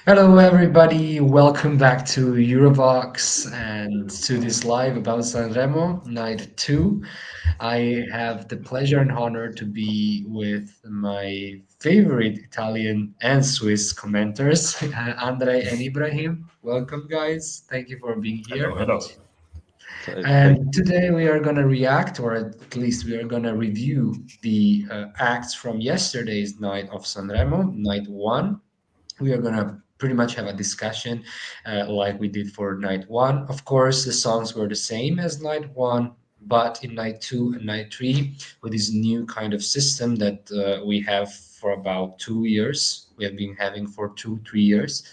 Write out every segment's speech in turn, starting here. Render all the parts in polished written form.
Hello, everybody. Welcome back to Eurovox and to this live about Sanremo, night two. I have the pleasure and honor to be with my favorite Italian and Swiss commenters, Andre and Ibrahim. Welcome, guys. Thank you for being Hello, here. hello. Thank And today we are going to react, or at least we are going to review the acts from yesterday's night of Sanremo, night one. We are gonna pretty much have a discussion like we did for night one. Of course, the songs were the same as night one, but in night two and night three, with this new kind of system that we have for about 2 years, we have been having for 2, 3 years.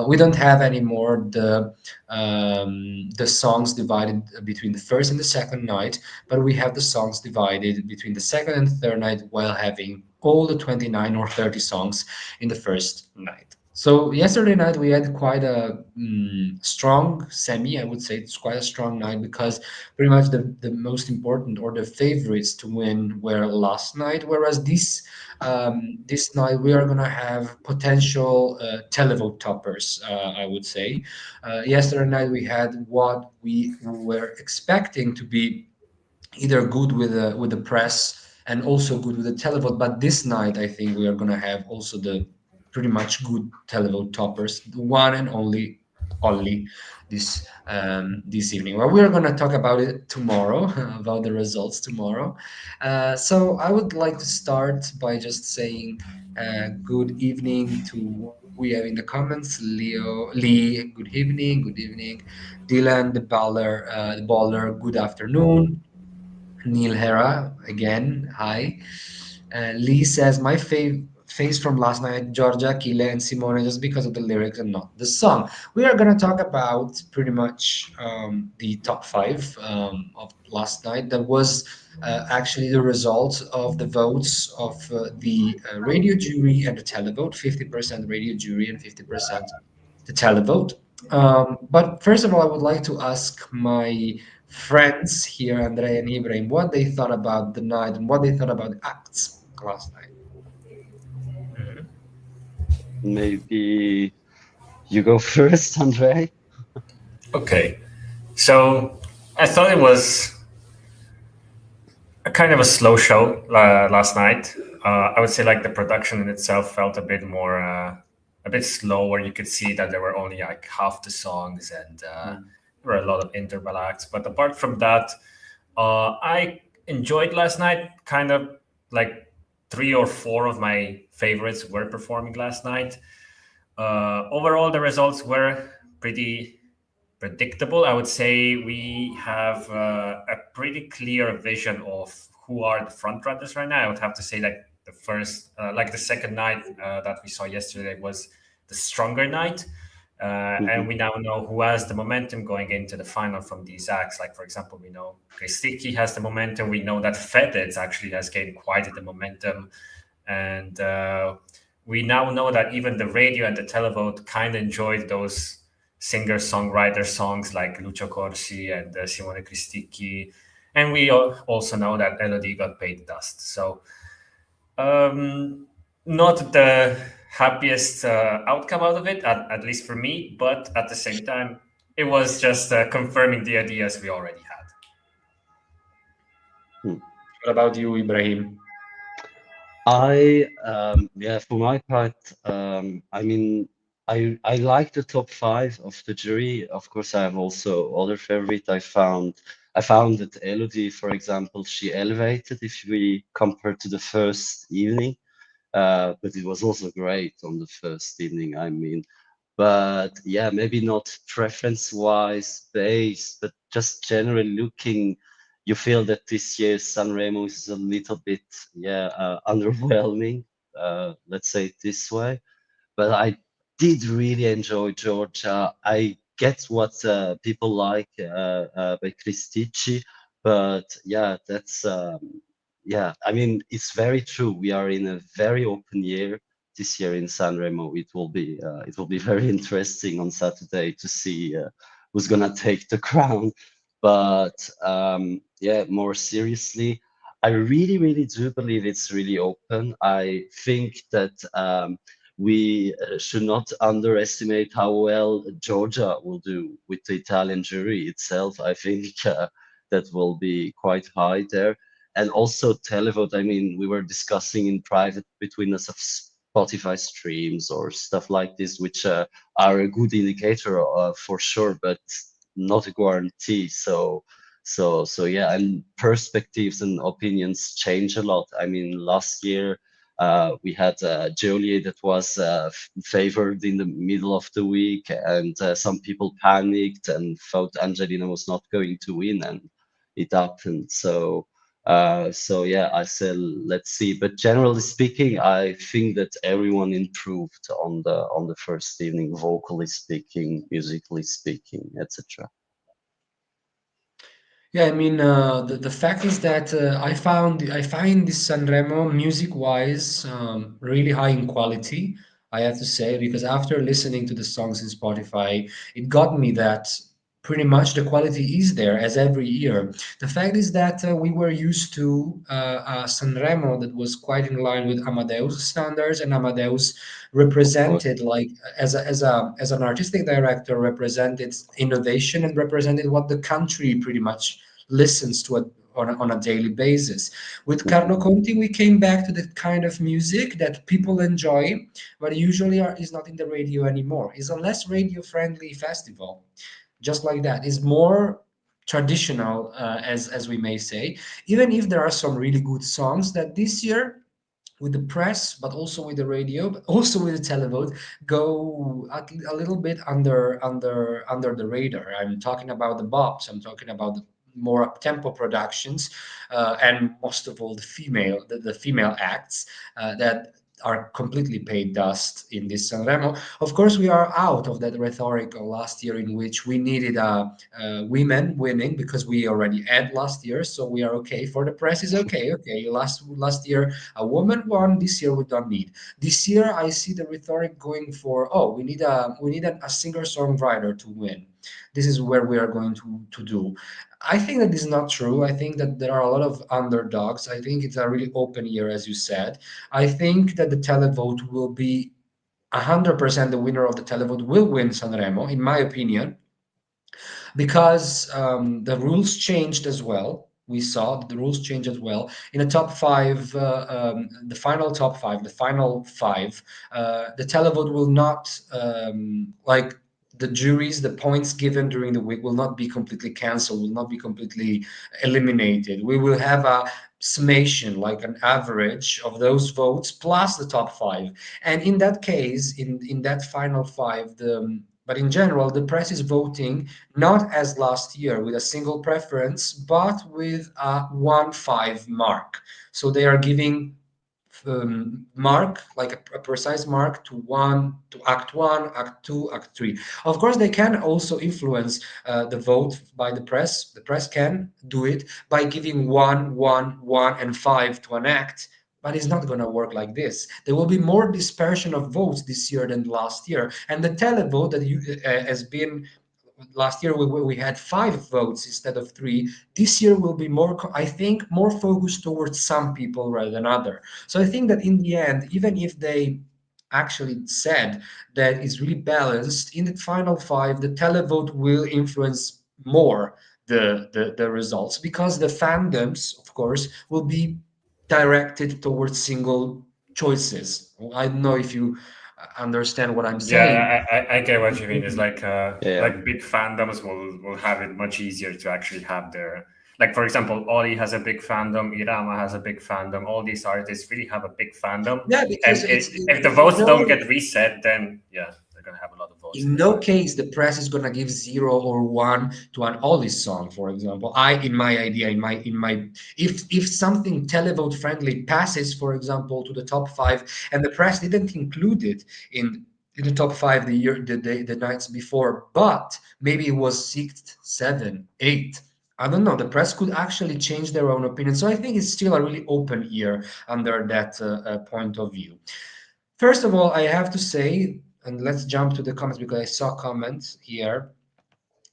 We don't have anymore the songs divided between the first and the second night, but we have the songs divided between the second and third night while having all the 29 or 30 songs in the first night. So yesterday night we had quite a strong semi. I would say it's quite a strong night because pretty much the most important or the favorites to win were last night, whereas this night we are gonna have potential televote toppers. I would say yesterday night we had what we were expecting to be either good with the press and also good with the televote. But this night, I think we are gonna have also the pretty much good televote toppers, the one and only this evening. Well, we are gonna talk about it tomorrow, about the results tomorrow. So I would like to start by just saying good evening to we have in the comments. Lee, good evening, good evening. Dylan, the baller, good afternoon. Neil Hera again. Hi. Lee says my face from last night, Georgia, Achille, and Simone, just because of the lyrics and not the song. We are gonna talk about pretty much the top five of last night. That was actually the result of the votes of the radio jury and the televote. 50% radio jury and 50% the televote. But first of all, I would like to ask my friends here, Andrea and Ibrahim, what they thought about the night and what they thought about the acts last night. Mhm. maybe you go first, Andre. Okay, so I thought it was a kind of a slow show last night. I would say like the production in itself felt a bit more, a bit slower. You could see that there were only like half the songs and there were a lot of interval acts. But apart from that, I enjoyed last night. Kind of like three or four of my favorites were performing last night. Overall, the results were pretty predictable. I would say we have a pretty clear vision of who are the front runners right now. I would have to say like the second night that we saw yesterday was the stronger night. And Mhm. we now know who has the momentum going into the final from these acts. Like, for example, we know Kristiki has the momentum. We know that Fedez actually has gained quite the momentum. And we now know that even the radio and the televote kind of enjoyed those singer-songwriter songs like Lucio Corsi and Simone Cristicchi. And we also know that Elodie got paid dust. So um, not the happiest outcome out of it, at least for me, but at the same time, it was just confirming the ideas we already had. Hmm. What about you, Ibrahim? Yeah, for my part, I mean, I like the top five of the jury. Of course, I have also other favorite. I found that Elodie, for example, she elevated if we compare to the first evening. But it was also great on the first evening, I mean. But yeah, maybe not preference-wise based, but just generally looking, you feel that this year's Sanremo is a little bit, yeah, underwhelming, let's say it this way. But I did really enjoy Georgia. I get what people like by Christici, but yeah, yeah. I mean, it's very true. We are in a very open year this year in Sanremo. It will be very interesting on Saturday to see who's gonna take the crown. But yeah, more seriously, I really, really do believe it's really open. I think that. we should not underestimate how well Georgia will do with the Italian jury itself. I think that will be quite high there. And also televote. I mean, we were discussing in private between us of Spotify streams or stuff like this, which are a good indicator for sure, but not a guarantee. So yeah, and perspectives and opinions change a lot. I mean, last year we had Joliet that was favored in the middle of the week, and some people panicked and thought Angelina was not going to win, and it happened. So yeah, I said let's see. But generally speaking, I think that everyone improved on the first evening, vocally speaking, musically speaking, etc. Yeah, I mean, the fact is that I find this Sanremo music wise really high in quality. I have to say, because after listening to the songs in Spotify, it got me that pretty much the quality is there as every year. The fact is that we were used to Sanremo that was quite in line with Amadeus standards, and Amadeus Of course. represented like as an artistic director represented innovation and represented what the country pretty much listens to it on a daily basis. With Carlo Mhm. Conti, we came back to the kind of music that people enjoy, but usually is not in the radio anymore. It's a less radio-friendly festival, just like that. It's more traditional, as we may say. Even if there are some really good songs that this year with the press, but also with the radio, but also with the televote, go a little bit under the radar. I'm talking about the bops. I'm talking about the more up tempo productions, and most of all the female acts that are completely paid dust in this Sanremo. Of course, we are out of that rhetoric of last year in which we needed women winning because we already had last year, so we are okay. For the press is okay. Okay, last year a woman won. This year we don't need. This year I see the rhetoric going for, oh, we need a singer songwriter to win. This is where we are going to do. I think that is not true. I think that there are a lot of underdogs. I think it's a really open year, as you said. I think that the televote will be 100% the winner of the televote will win Sanremo, in my opinion, because the rules changed as well. We saw that the rules changed as well. In the top five, the final top five, the final five, the televote will not like the juries, the points given during the week will not be completely cancelled, will not be completely eliminated. We will have a summation, like an average of those votes plus the top five. And in that case, in that final five, but in general, the press is voting not as last year with a single preference, but with a 1-5 mark. So they are giving mark, like a precise mark to Act One, Act Two, Act Three. Of course, they can also influence the vote by the press. The press can do it by giving 1, 1, 1, and 5 to an act. But it's not going to work like this. There will be more dispersion of votes this year than last year, and the televote that has been last year we had 5 votes instead of 3. This year will be more, I think, more focused towards some people rather than other. So I think that in the end, even if they actually said that it's really balanced in the final 5, the televote will influence more the results because the fandoms, of course, will be directed towards single choices. I don't know if you understand what I'm saying. Yeah, I get what you mean. It's Yeah. like big fandoms will have it much easier to actually have their, like, for example, Oli has a big fandom, Irama has a big fandom. All these artists really have a big fandom, Yeah, and because if the you votes don't know, get reset, then yeah, they're gonna have a lot of votes in in the no final. case the press is gonna give 0 or 1 to an Oldies song, for example. In my idea, if something televote friendly passes, for example, to the top 5, and the press didn't include it in the top 5 the nights before, but maybe it was 6th, 7th, 8th. I don't know. The press could actually change their own opinion. So I think it's still a really open year under that point of view. First of all, I have to say, and let's jump to the comments because I saw comments here.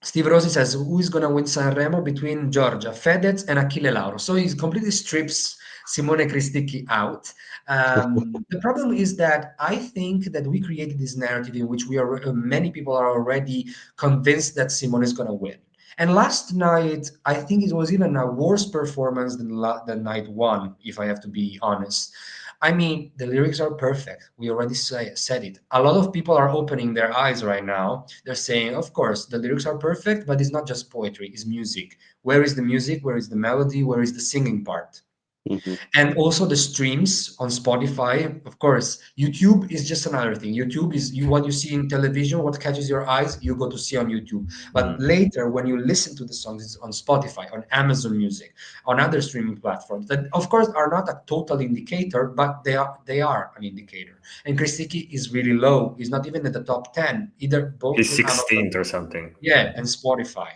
Steve Rossi says, who is going to win Sanremo between Georgia, Fedez, and Achille Lauro? So he completely strips Simone Cristicchi out. The problem is that I think that we created this narrative in which we are many people are already convinced that Simone is going to win. And last night, I think it was even a worse performance than night one, if I have to be honest. I mean, the lyrics are perfect. We already said it. A lot of people are opening their eyes right now. They're saying, of course, the lyrics are perfect, but it's not just poetry, it's music. Where is the music? Where is the melody? Where is the singing part? Mhm. And also the streams on Spotify. Of course, YouTube is just another thing. YouTube is what you see in television, what catches your eyes, you go to see on YouTube. But Mm. later, when you listen to the songs, it's on Spotify, on Amazon Music, on other streaming platforms that, of course, are not a total indicator, but they are an indicator. And Christiki is really low. He's not even in the top 10, either both He's with Amazon, 16th or something. yeah, and Spotify.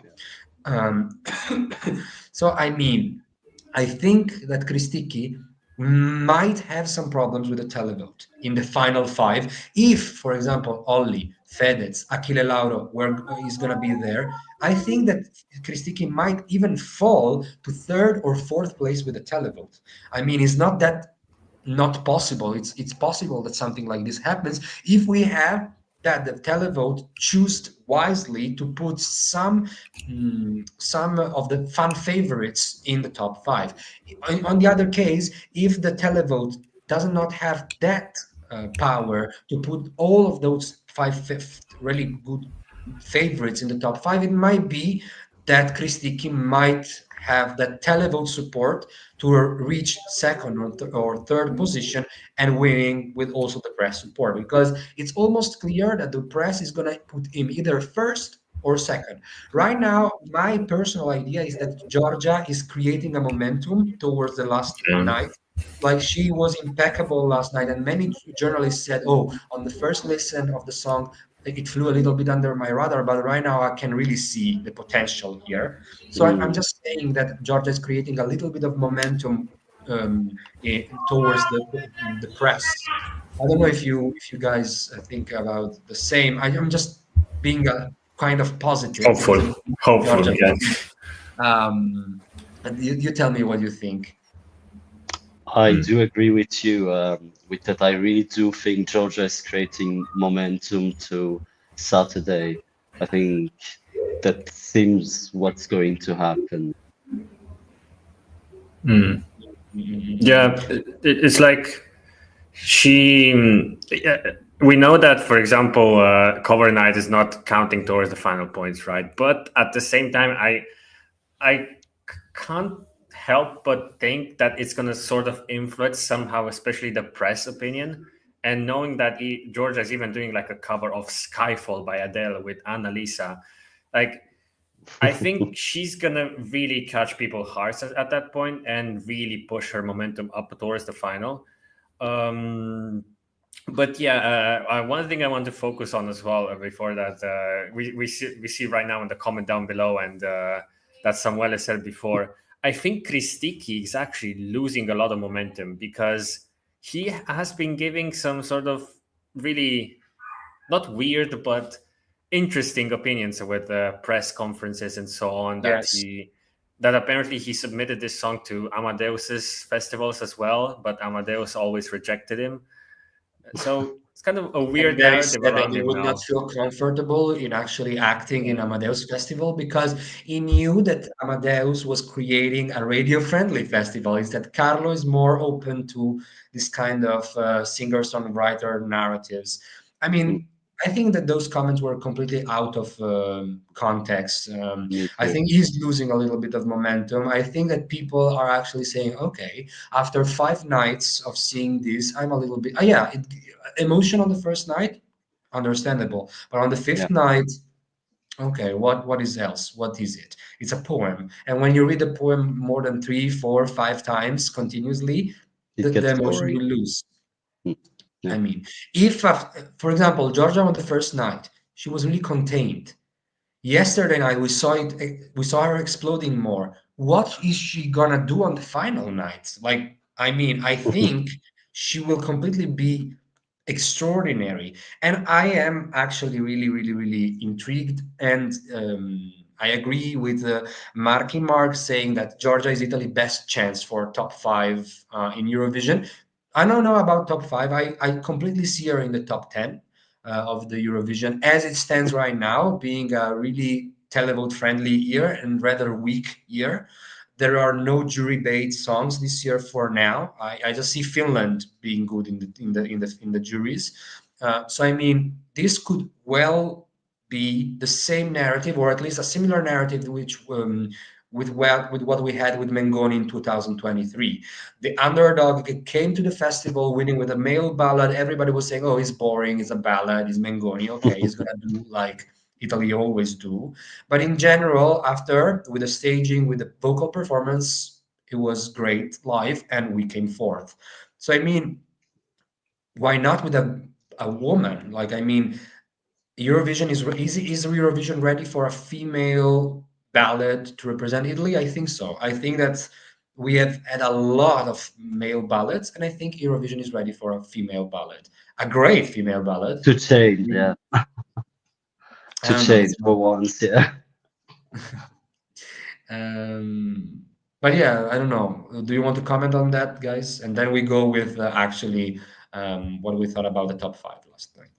Um, so I mean, I think that Kristiki might have some problems with the televote in the final five. If, for example, Olli, Fedez, Achille Lauro is going to be there, I think that Kristiki might even fall to third or fourth place with the televote. I mean, it's not that not possible. It's possible that something like this happens if we have that the televote choose wisely to put some of the fan favorites in the top five. On the other case, if the televote does not have that power to put all of those really good favorites in the top five, it might be that Kristiki might have that televote support to reach second or third position and winning with also the press support, because it's almost clear that the press is going to put him either first or second. Right now, my personal idea is that Georgia is creating a momentum towards the last Yeah. night. Like, she was impeccable last night, and many journalists said, "Oh, on the first listen of the song, it flew a little bit under my radar, but right now I can really see the potential here." So I'm Mm. just saying that Georgia is creating a little bit of momentum towards the press. I don't know if you guys think about the same. I'm just being a kind of positive because Hopeful. I think Hopeful, Georgia yeah. will win. But you tell me what you think. I do agree with you with that. I really do think Georgia is creating momentum to Saturday. I think that seems what's going to happen. Mm. Mm-hmm. Yeah, it's like yeah, we know that, for example, cover night is not counting towards the final points, right? But at the same time, I can't help but think that it's going to sort of influence somehow, especially the press opinion. And knowing that Georgia is even doing like a cover of Skyfall by Adele with Annalisa, like I think she's gonna really catch people's hearts at that point and really push her momentum up towards the final. Um, but yeah, one thing I want to focus on as well before that, we see right now in the comment down below, and that Samuele said before. I think Kristiki is actually losing a lot of momentum because he has been giving some sort of really not weird but interesting opinions with press conferences and so on, Yes. that apparently he submitted this song to Amadeus's festivals as well, but Amadeus always rejected him. So it's kind of a And weird then he narrative said that around he him would not now. feel comfortable in actually acting in Yeah. Amadeus Festival because he knew that Amadeus was creating a radio-friendly festival. Is that Carlo is more open to this kind of singer-songwriter narratives. I Mm, mean, I think that those comments were completely out of context. me I too. think he's losing a little bit of momentum. I think that people are actually saying, okay, after 5 nights of seeing this, I'm a little bit, yeah, emotion on the first night, understandable. But on the Yeah, fifth night, okay, what is else? What is it? It's a poem. And when you read the poem more than 3, 4, 5 times continuously, it the gets emotion boring. will lose. Mm, yeah, I mean, if, for example, Georgia on the first night, she was really contained. Yesterday night we saw it. We saw her exploding more. What is she gonna do on the final night? Like, I mean, I think she will completely be extraordinary, and I am actually really, really, really intrigued and I agree with Mark saying that Georgia is Italy's best chance for top 5 in Eurovision. I don't know about top 5. I completely see her in the top 10 of the Eurovision as it stands right now, being a really televote friendly year and rather weak year. There are no jury bait songs this year for now. I just see Finland being good in the juries. So I mean, this could well be the same narrative, or at least a similar narrative, which with what we had with Mengoni in 2023. The underdog came to the festival winning with a male ballad. Everybody was saying, "Oh, he's boring. It's a ballad. He's Mengoni. Okay, he's gonna do like Italy always do." But in general, after with the staging, with the vocal performance, it was great live, and we came fourth. So I mean, why not with a woman? Like I mean, Eurovision is Eurovision ready for a female ballad to represent Italy? I think so. I think that we have had a lot of male ballads, and I think Eurovision is ready for a female ballad, a great female ballad. To change, yeah. I To don't know. change for once, yeah. But yeah, I don't know. Do you want to comment on that, guys? And then we go with actually what we thought about the top 5 last night.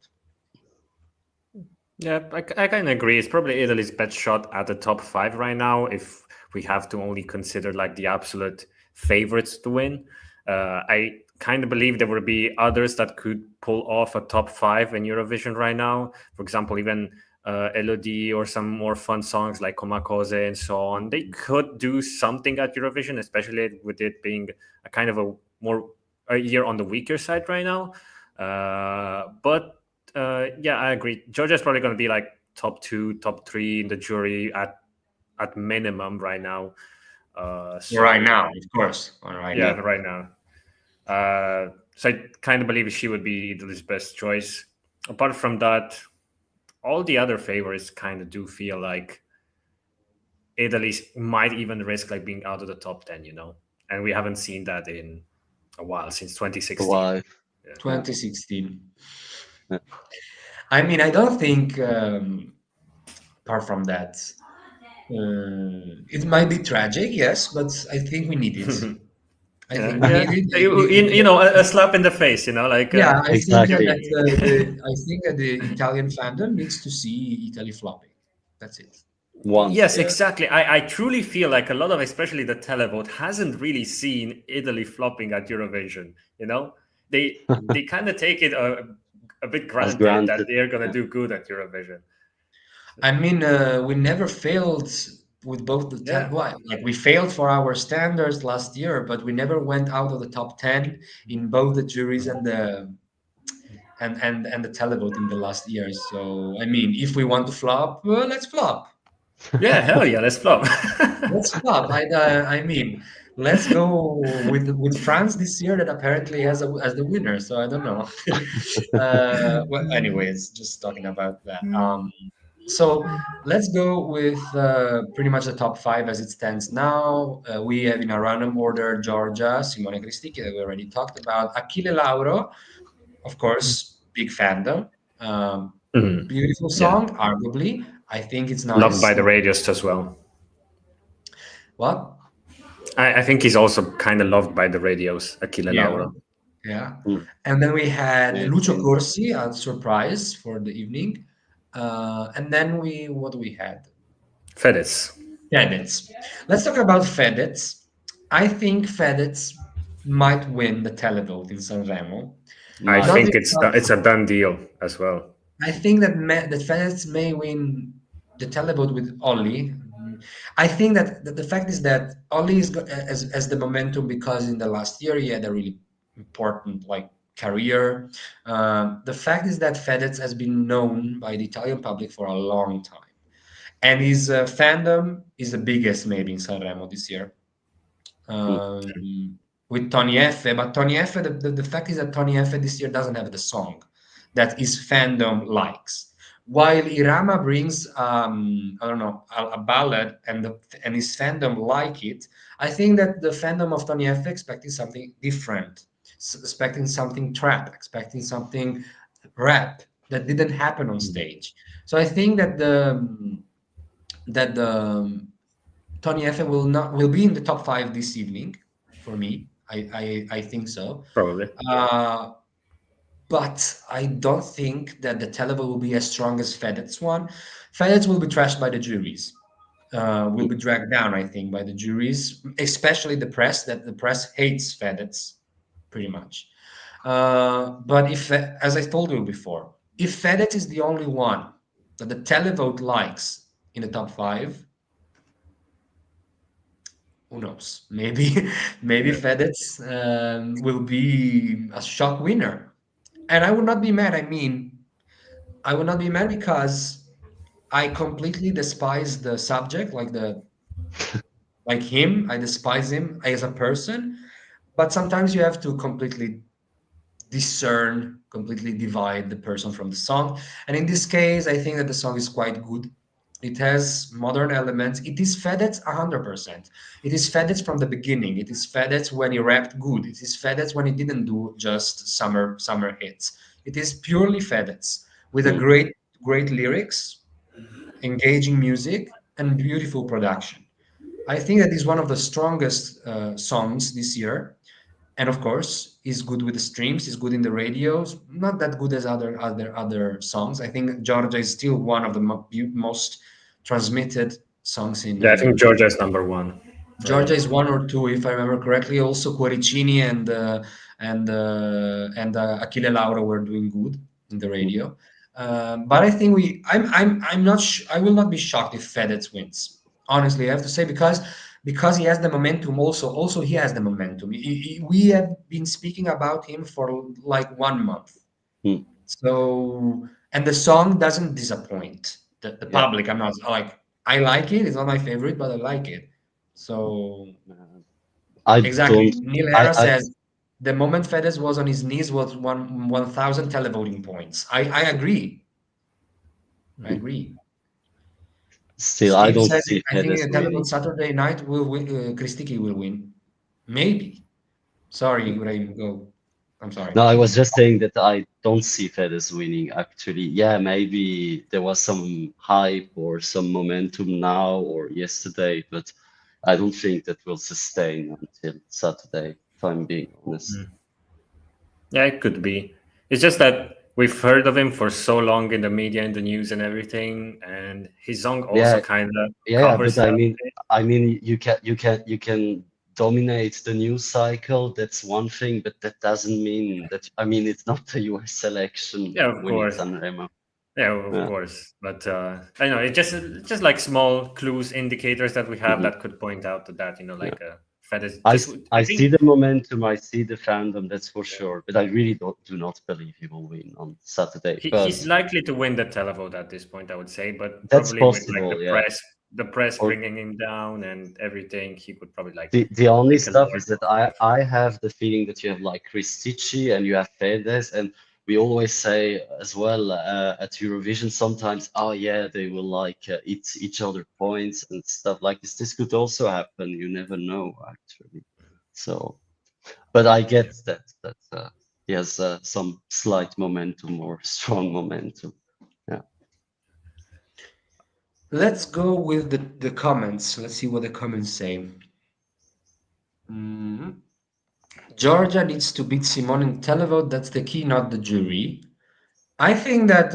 Yeah, I kind of agree. It's probably Italy's best shot at the top 5 right now, if we have to only consider like the absolute favorites to win. I kind of believe there will be others that could pull off a top 5 in Eurovision right now. For example, even Elodie or some more fun songs like Cose and so on. They could do something at Eurovision, especially with it being a kind of a year on the weaker side right now. But yeah, I agree. Georgia's probably going to be like top 2, top 3 in the jury at minimum right now. Right now, of course. Right yeah, now. right now. So I kind of believe she would be Italy's best choice. Apart from that, all the other favorites kind of do feel like Italy might even risk like being out of the top 10, and we haven't seen that in a while, since 2016. Why? 2016. Yeah. I mean, I don't think, apart from that, it might be tragic, yes, but I think we need it. I think we Yeah, need it. a slap in the face, like Yeah, I think that Exactly. the Italian fandom needs to see Italy flopping. That's it. Once, Yes, yeah. exactly. I truly feel like a lot of, especially the televote, hasn't really seen Italy flopping at Eurovision. They kind of take it a bit As granted that granted. they're gonna Yeah. do good at Eurovision. I mean, we never failed with both the Yeah. like we failed for our standards last year, but we never went out of the top 10 in both the juries and the televote in the last years. So I mean, if we want to flop, well, let's flop. Yeah, hell yeah, let's flop. Let's flop. I mean, let's go with France this year that apparently has as the winner. So I don't know. Well, anyways, just talking about that. So let's go with pretty much the top 5 as it stands now. We have in a random order Georgia, Simone Cristicchi that we already talked about, Achille Lauro, of course, big fandom. Mhm. Beautiful Yeah, song, arguably. I think it's now loved by his the radios as well. what? I think he's also kind of loved by the radios, Achille Yeah, Lauro. yeah. Mm. And then we had Yeah, Lucio same. Corsi, a surprise for the evening. And then what do we had? Fedez. Fedez. Let's talk about Fedez. I think Fedez might win the televote in Sanremo. I Might. Not think it's because a done deal as well. I think that Fedez may win the televote with Ollie. I think that the fact is that Ollie as the momentum because in the last year he had a really important like career. The fact is that Fedez has been known by the Italian public for a long time, and his fandom is the biggest maybe in Sanremo this year. Mm. With Tony F. But Tony F. The fact is that Tony F. this year doesn't have the song that his fandom likes. While Irama brings, I don't know, a ballad and his fandom like it, I think that the fandom of Tony F. expecting something different, expecting something trap, expecting something rap that didn't happen on Mm. stage. So I think that that the Tony Efe will be in the top five this evening for me. I think so. Probably. Uh, but I don't think that the Televo will be as strong as Fedez one. Fedez will be trashed by the juries. Will be dragged down, I think, by the juries, especially the press. That the press hates Fedez, pretty much. But if, as I told you before, if Fedez is the only one that the televote likes in the top five, who knows? Maybe maybe Yeah. Fedez will be a shock winner, and I would not be mad. I mean, I would not be mad because I completely despise the subject, like him. I despise him as a person, but sometimes you have to completely discern, completely divide the person from the song. And in this case, I think that the song is quite good. It has modern elements. It is Fedez 100%. It is Fedez from the beginning. It is Fedez when he rapped good. It is Fedez when he didn't do just summer hits. It is purely Fedez with a Mm. great lyrics, engaging music, and beautiful production. I think that is one of the strongest songs this year, and of course he's good with the streams, he's good in the radios, not that good as other songs. I think Georgia is still one of the most transmitted songs in Yeah, I think Georgia is number one right Georgia now. is one or two, if I remember correctly. Also Cuoricini and Achille Lauro were doing good in the Mm. radio. But I think I'm not I will not be shocked if Fedez wins. Honestly, I have to say, because he has the momentum. Also he has the momentum. We have been speaking about him for like 1 month. Mm. So, and the song doesn't disappoint the Yeah. public. I'm not like, I like it. It's not my favorite, but I like it. So Uh, I exactly. don't. Neil I. Hera I. says the moment Fedez was on his knees was 1,000 televoting points. I agree. I Mhm. agree. Still, I Steve don't says see I think Fedez a televote winning. Saturday night will win, Kristiki will win. Maybe. Sorry, Ibrahim, go. I'm sorry. No, I was just saying that I don't see Fedez winning, actually. Yeah, maybe there was some hype or some momentum now or yesterday, but I don't think that will sustain until Saturday, if I'm being honest. Mm. Yeah, it could be. It's just that we've heard of him for so long in the media and the news and everything, and his song also Yeah, kind of yeah, covers but that. a bit. you can dominate the news cycle. That's one thing, but that doesn't mean that. I mean, it's not the US selection Yeah, of winning course. Sanremo. Yeah, of Yeah. course. But I know it's just like small clues, indicators that we have Mhm. that could point out to that. Yeah. Like Fedez. I, Just s- I I see think the momentum, I see the fandom, that's for sure. But I really do not believe he will win on Saturday. he's But likely to win the televote at this point. I would say, but that's probably with like possible, yeah. the press Or bringing him down and everything, he could probably like the only take a stuff lower. is that I have the feeling that you have like Christici and you have Fedez, and we always say as well at Eurovision sometimes, oh yeah, they will like each other points and stuff like this. This could also happen. You never know, actually. So. But I get that he has some slight momentum or strong momentum. Yeah. Let's go with the comments. Let's see what the comments say. Mhm. Georgia needs to beat Simone in televote. That's the key, not the jury. I think that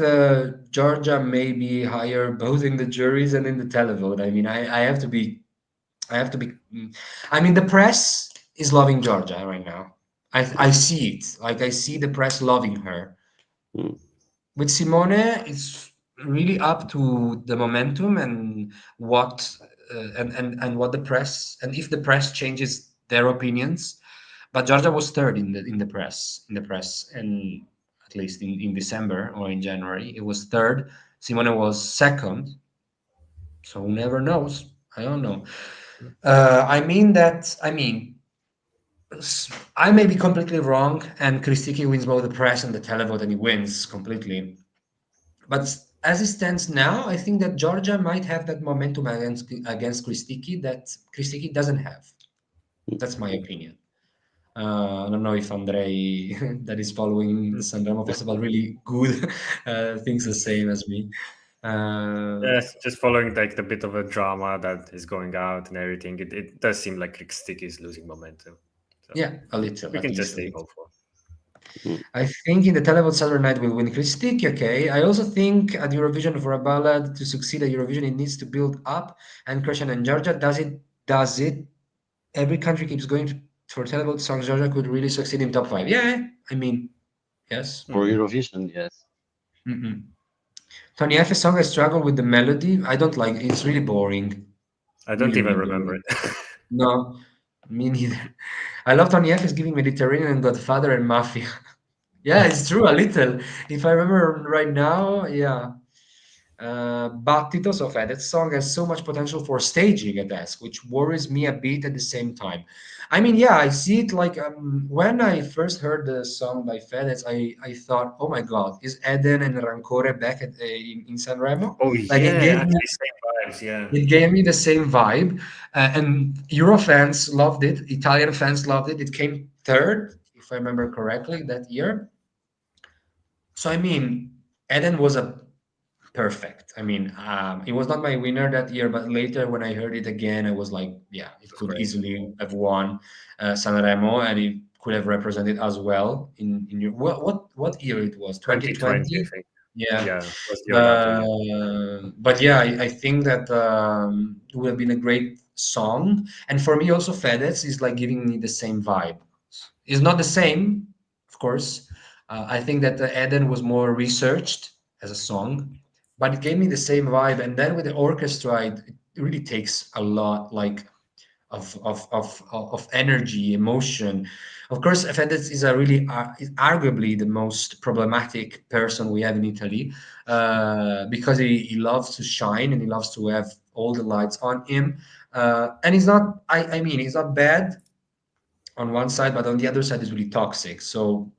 Georgia may be higher both in the juries and in the televote. I mean, I have to be, I have to be. I mean, the press is loving Georgia right now. I see it. Like I see the press loving her. Mm. With Simone, it's really up to the momentum and what and what the press, and if the press changes their opinions. But Georgia was third in the press, and at least in December or in January, it was third. Simone was second, so who never knows? I don't know. I may be completely wrong, and Kristiki wins both the press and the televote, and he wins completely. But as it stands now, I think that Georgia might have that momentum against Kristiki that Kristiki doesn't have. That's my opinion. I don't know if Andrei, that is following the Sanremo Festival really good, thinks the same as me. Uh, Yes, just following like the bit of a drama that is going out and everything. It does seem like Sticky is losing momentum. So yeah, a little, we at can least just a stay little. hopeful. Mm. I think in the televote Saturday night will win Christic, okay. I also think at Eurovision for a ballad to succeed at Eurovision it needs to build up and Croatian and Georgia does it? Does it? Every country keeps going for televote songs. Georgia could really succeed in top five. Yeah, I mean, yes. For Hmm. Eurovision, yes. Mm-mm. Tony F's song I struggle with the melody. I don't like it. It's really boring. I don't Really, even really remember boring. it. No, me neither. I love Tony F is giving Mediterranean and Godfather and Mafia. Yeah, it's true, a little. If I remember right now, yeah. Battito, so that song has so much potential for staging a desk, which worries me a bit at the same time. I mean, yeah, I see it like when I first heard the song by Fedez, I thought, oh my God, is Eden and Rancore back in Sanremo? Oh Like yeah, actually same vibes. Yeah, it gave me the same vibe, and Euro fans loved it. Italian fans loved it. It came third, if I remember correctly, that year. So I mean, Eden was a perfect. I mean, it was not my winner that year, but later when I heard it again, I was like, yeah, it that's could great. easily have won Sanremo, and it could have represented as well in your what year it was? 2020, I 2020. think. Yeah. Yeah, was the Olato year. But yeah, I think that it would have been a great song. And for me, also, Fedez is like giving me the same vibe. It's not the same, of course. I think that Eden was more researched as a song, but it gave me the same vibe. And then with the orchestra, it really takes a lot, like of energy, emotion. Of course, Fedez is a really is arguably the most problematic person we have in Italy because he loves to shine and he loves to have all the lights on him. And he's not, I mean, he's not bad on one side, but on the other side, he's really toxic. So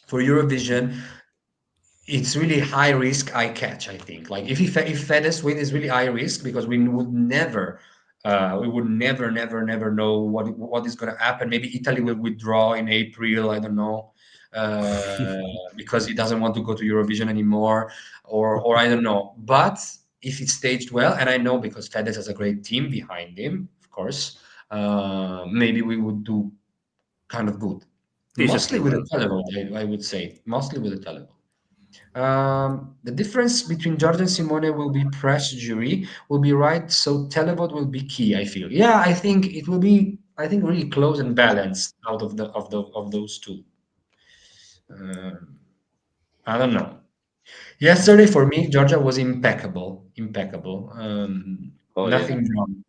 for Eurovision, it's really high risk, high catch. I think. Like if Fedez win is really high risk because we would never know what is going to happen. Maybe Italy will withdraw in April. I don't know uh, because he doesn't want to go to Eurovision anymore, or I don't know. But if it's staged well, and I know because Fedez has a great team behind him, of course, maybe we would do kind of good. Mostly Decently with well. the televote, I would say. Mostly with the televote. The difference between George and Simone will be press jury, will be right, so televote will be key, I feel. Yeah, I think it will be, I think, really close and balanced out of those two. Um, I don't know. Yesterday for me, Georgia was impeccable, impeccable. Oh yeah. Nothing wrong.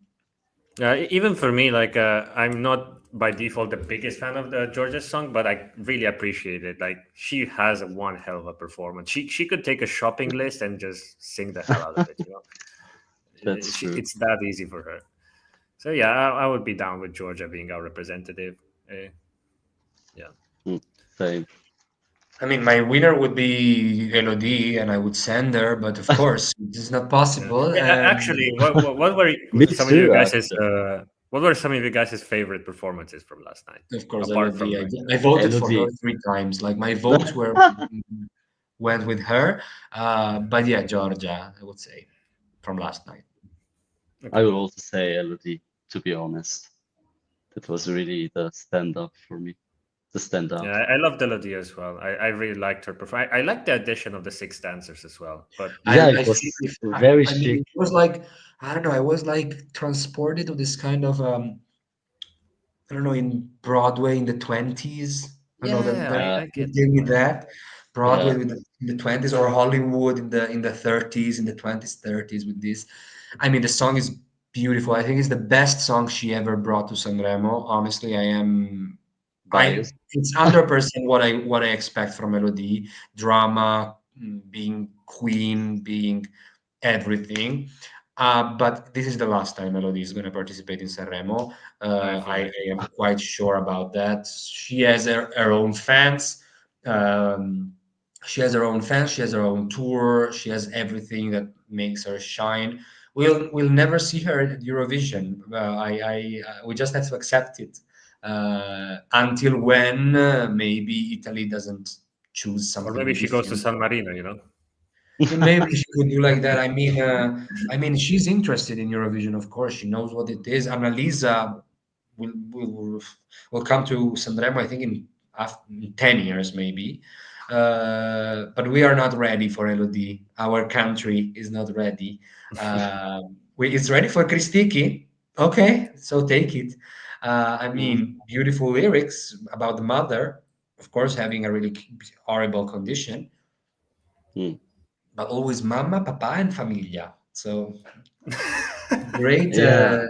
Even for me, like I'm not by default the biggest fan of the Georgia song, but I really appreciate it. Like she has one hell of a performance. She could take a shopping list and just sing the hell out of it. That's true. It's that easy for her. So yeah, I would be down with Georgia being our representative. Uh, yeah. Mm, same. I mean, my winner would be Elodie, and I would send her, but of course, this is not Yeah. possible. Actually, what were Me some of your too, guys' actually. what were some of your guys' favorite performances from last night? Of course, Apart from Elodie. like I voted for her Elodie. 3 times. Like my votes were went with her. But yeah, Georgia, I would say, from last night. I okay. would also say Elodie, to be honest. That was really the stand up for me. The stand Yeah, out. I love Elodie as well. I really liked her performance. I like the addition of the six dancers as well. But Yeah, I it feel was very I mean, chic. it was like I don't know. I was like transported to this kind of I don't know in Broadway in the 20s. I don't know that yeah, that Yeah, I it get gave me that. that Broadway yeah. with in the 20s or Hollywood in the 30s in the 20s 30s with this. I mean, the song is beautiful. I think it's the best song she ever brought to Sanremo. Honestly, I Bias. it's 100% what I expect from Elodie. Drama, being queen, being everything. But this is the last time Elodie is going to participate in Sanremo. I think I I agree. am quite sure about that. She has her own fans. Um, she has her own fans. She has her own tour. She has everything that makes her shine. We'll never see her at Eurovision. We just have to accept it until when maybe Italy doesn't choose Or something maybe she goes to different. San Marino. Maybe she could do like that. I mean, she's interested in Eurovision, of course. She knows what it is. Annalisa will come to Sanremo, I think, in 10 years, maybe. But we are not ready for Elodie. Our country is not ready. It's ready for Kristiki. Okay, so take it. I Mm, mean, beautiful lyrics about the mother, of course, having a really horrible condition, mm. but always mama, papa, and familia. So great. Yeah.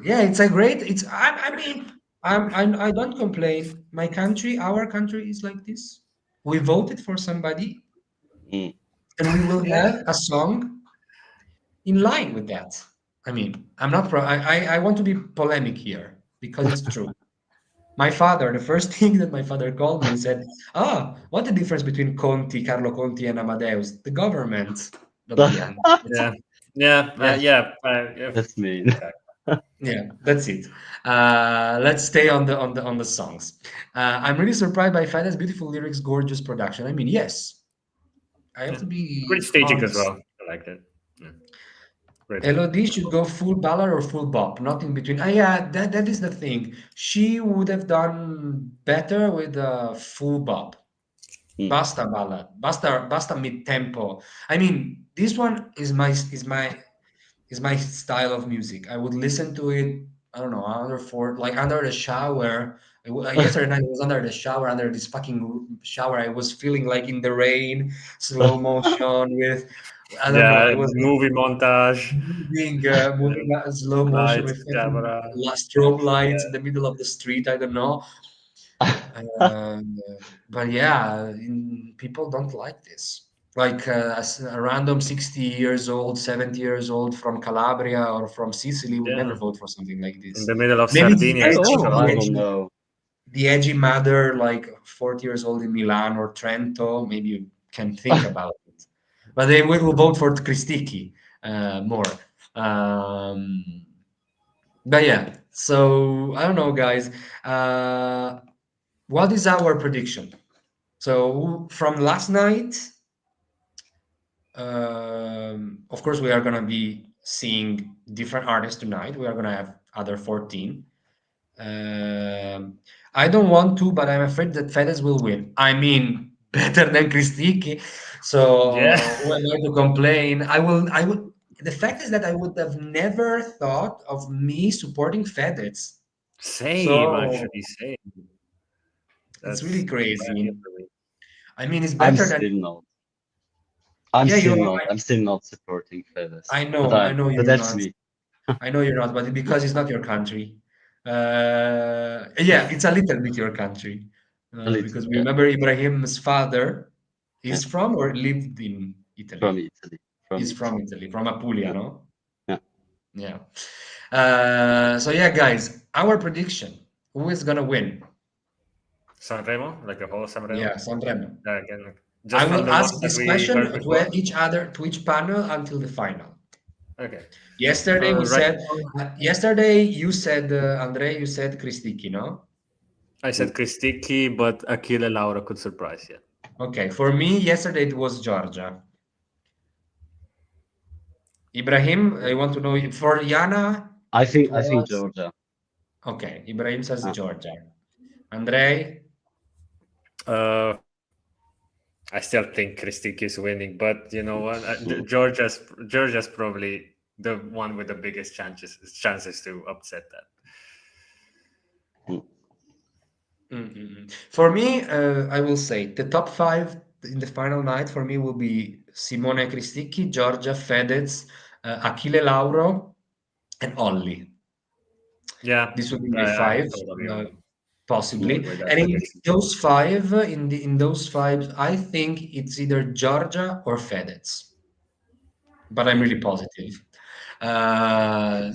Yeah, it's a great. I mean, I don't complain. My country, our country, is like this. We voted for somebody, Mm. and we will Yeah. have a song in line with that. I mean, I'm not. I want to be polemic here because it's true. My father, the first thing that my father called me and said, "Ah, what the difference between Conti, Carlo Conti, and Amadeus? The government, not the end." That's it. Yeah. Yeah. Yeah. Uh, Yeah. That's mean. yeah, that's it. Let's stay on the songs. I'm really surprised by Fedez' beautiful lyrics, gorgeous production. I mean, yes, I have Yeah. to Great be staging as honest. well. I liked it. Yeah. Great. Elodie should go full ballad or full bop, not in between. Ah, yeah, that is the thing. She would have done better with a full bop. Mm. Basta ballad, basta mid tempo. I mean, this one is my style of music. I would listen to it. I don't know, under the shower. Yesterday night I was under the shower, under this fucking shower. I was feeling like in the rain, slow motion with, I don't know. Yeah. It was Movie montage. moving at slow motion Lights, with fucking camera. strobe lights in Yeah. the middle of the street. I don't know. Um, but yeah, people don't like this. Like a random 60 years old, 70 years old from Calabria or from Sicily would never Yeah. vote for something like In this. the middle of Maybe Sardinia as Oh, well. I don't know. the edgy mother, like 40 years old in Milan or Trento, maybe you can think about it. But they will vote for Kristiki more. Um, but yeah, so I don't know, guys. Uh, what is our prediction? So from last night, of course, we are gonna be seeing different artists tonight. We are gonna have other 14. Um, I don't want to, but I'm afraid that Fedez will win. I mean, better than Kristiki. Yeah. So who am I to complain? I would. The fact is that I would have never thought of me supporting Fedez. Same, So actually, same. it's really That's brand new crazy. for me. I mean, it's I'm better than. still not. I'm Yeah, you still are. not. I'm still not supporting Fedez. I know But you're that's not. me. I know you're not, but because it's not your country. Yeah, it's a little bit your country. A little, Because yeah. remember Ibrahim's father Yeah. is from or lived in From Italy. Italy. From He's from Italy. Italy, from Apulia, Yeah. no? Yeah. Yeah. So yeah, guys, our prediction: who is gonna win? Sanremo, like the whole Yeah, Sanremo. Sanremo. Again, like, I just from will the ask ones that this we question heard before. to each panel until the final. Okay. Yesterday we Right said, now, yesterday you said, Andre, you said Kristiki, no? I Mm. said Kristiki, but Achille Lauro could surprise you. Okay, for me, yesterday it was Georgia. Ibrahim, I want to know for Yana, it I think was Georgia. okay. Ibrahim says Uh, Georgia. Andrei, Uh, I still think Kristiki is winning, but you know what? mm, Georgia's probably the one with the biggest chances to upset that. mm. For me, I will say the top five in the final night for me will be Simone Kristiki, Georgia, Fedez, Achille Lauro, and Olli. Yeah, This would be my I five, totally uh, on board possibly. with that And in prediction. those five, in those five, I think it's either Georgia or Fedez, but I'm really Hmm. positive. Uh,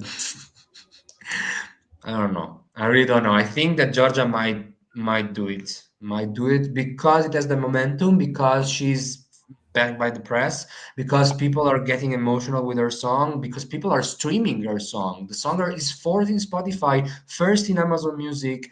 I don't know. I really don't know. I think that Georgia might do it. Might do it because it has the momentum, because she's backed by the press, because people are getting emotional with her song, because people are streaming her song. The song is fourth in Spotify, first in Amazon Music,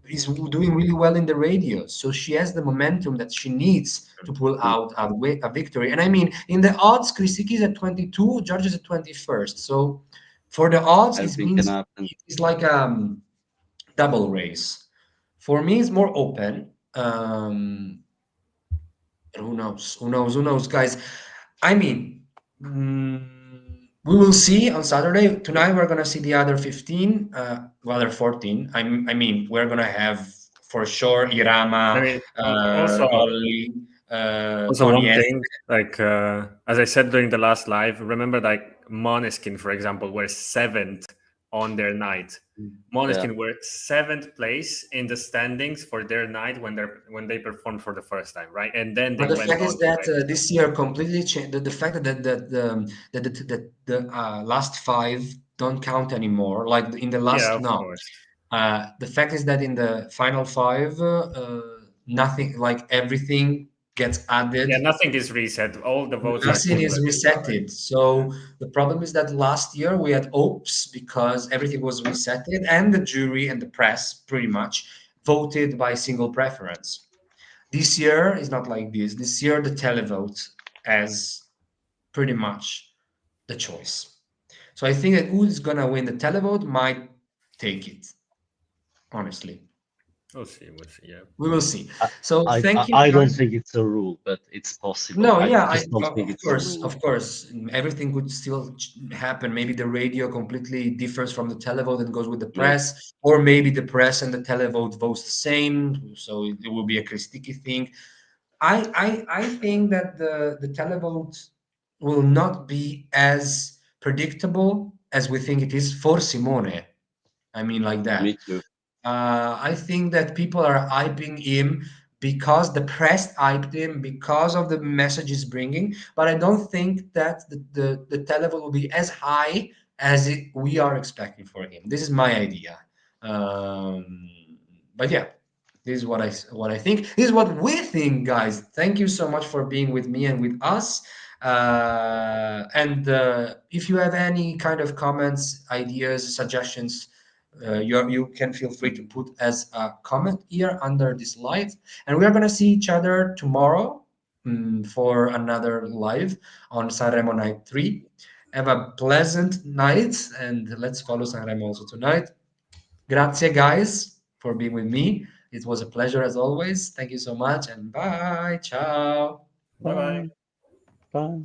is doing really well in the radio, so she has the momentum that she needs to pull out a victory. And I mean, in the odds, Krisiki is at 22, George is at 21st. So for the odds, it Everything can means happen. it's like double race. For me, it's more open. Who knows? Who knows? Who knows, guys? I mean, we will see on Saturday. Tonight, we're gonna see the other 15, other 14. I mean, we're gonna have for sure I Irama, mean, also Olli, also Tony one S. thing, like as I said during the last live, remember like Måneskin, for example, were seventh on their night. Måneskin were seventh place in the standings for their night when they performed for the first time, right? And then they But the went fact on is to that win. this year completely changed. The fact that the last five don't count anymore. Like in the Yeah, last, of no. course. The fact is that in the final five, nothing, like everything gets Yeah, added. nothing is reset. All the votes are Nothing is cumulative now. resetted. So the problem is that last year we had hopes because everything was resetted, and the jury and the press pretty much voted by single preference. This year is not like this. This year the televote has pretty much the choice. So I think that who's gonna win the televote might take it. Honestly, We'll see. We'll see. Yeah. we will see. I, So thank you, I don't guys. think it's a rule, but it's possible. No, I yeah, just don't think of it's a course, rule. of course, everything could still happen. Maybe the radio completely differs from the televote and goes with the Yeah, press, or maybe the press and the televote votes the same, so it will be a sticky thing. I think that the televote will not be as predictable as we think it is for Simone. I mean, like me that. too. I think that people are hyping him because the press hyped him because of the message he's bringing, but I don't think that the televote will be as high as we are expecting for him. This is my idea. Um, but yeah, this is what I think. This is what we think, guys. Thank you so much for being with me and with us. And if you have any kind of comments, ideas, suggestions, you can feel free to put as a comment here under this live. And we are going to see each other tomorrow for another live on Sanremo Night 3. Have a pleasant night, and let's follow Sanremo also tonight. Grazie, guys, for being with me. It was a pleasure as always. Thank you so much, and bye. Ciao. Bye bye. Bye. Bye.